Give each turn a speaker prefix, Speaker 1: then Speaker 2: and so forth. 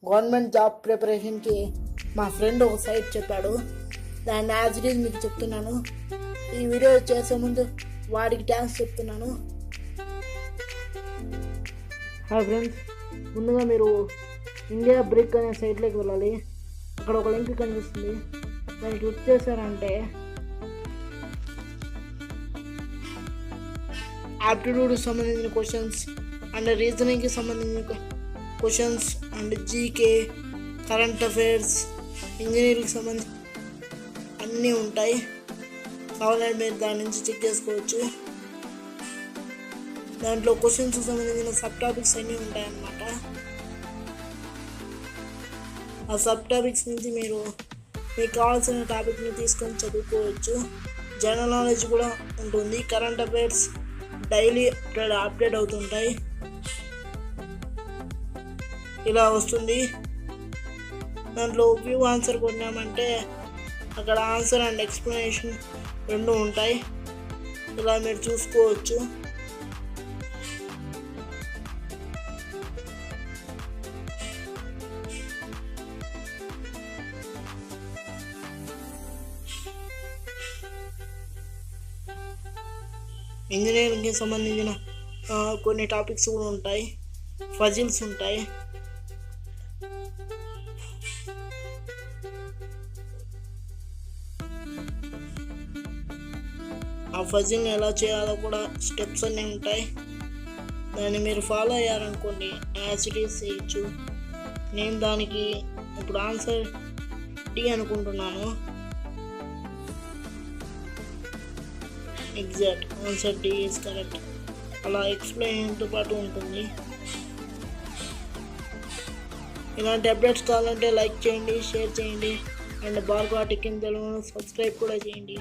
Speaker 1: Government job ప్రిపరేషన్కి మా friend ఒక site చెప్పాడు, దాన్ని యాజ్ ఇట్ ఈజ్ మీకు చెప్తున్నాను. ఈ వీడియో చేసే ముందు వాడికి థ్యాంక్స్ చెప్తున్నాను. హాయ్ ఫ్రెండ్స్, ముందుగా మీరు ఇండియా బ్రిక్ అనే సైట్లోకి వెళ్ళాలి. అక్కడ ఒక లింక్ కనిపిస్తుంది, దాన్ని క్లిక్ చేశారంటే ఆప్టిట్యూడ్కి సంబంధించిన క్వశ్చన్స్ అండ్ రీజనింగ్కి సంబంధించిన questions and GK, current affairs, ఇంజనీరింగ్కి సంబంధించి అన్నీ ఉంటాయి. కావాలంటే మీరు దాని నుంచి చెక్ చేసుకోవచ్చు. దాంట్లో క్వశ్చన్స్ సంబంధించిన సబ్ టాపిక్స్ అన్నీ ఉంటాయన్నమాట. ఆ సబ్ టాపిక్స్ నుంచి మీరు మీకు కావాల్సిన టాపిక్ని తీసుకొని చదువుకోవచ్చు. జనరల్ నాలెడ్జ్ కూడా ఉంటుంది. కరెంట్ అఫైర్స్ డైలీ అప్డేట్ అవుతుంటాయి. ఇలా వస్తుంది. దాంట్లో వ్యూ ఆన్సర్ కొన్నామంటే అక్కడ ఆన్సర్ అండ్ ఎక్స్ప్లెనేషన్ రెండు ఉంటాయి. ఇలా మీరు చూసుకోవచ్చు. ఇంజనీరింగ్కి సంబంధించిన కొన్ని టాపిక్స్ కూడా ఉంటాయి. ఫజిల్స్ ఉంటాయి. ఆ ఫజిల్ని ఎలా చేయాలో కూడా స్టెప్స్ అన్నీ ఉంటాయి. దాన్ని మీరు ఫాలో అయ్యారనుకోండి, యాజ్ ఇట్ ఈజ్ చేయొచ్చు. నేను దానికి ఇప్పుడు ఆన్సర్ డి అనుకుంటున్నాను. Exact answer D is correct. అలా ఎక్స్ప్లెయిన్తో పాటు ఉంటుంది. ఇలాంటి అప్డేట్స్ కావాలంటే లైక్ చేయండి, షేర్ చేయండి అండ్ బాగా టికెన్ తెలుగును సబ్స్క్రైబ్ కూడా చేయండి.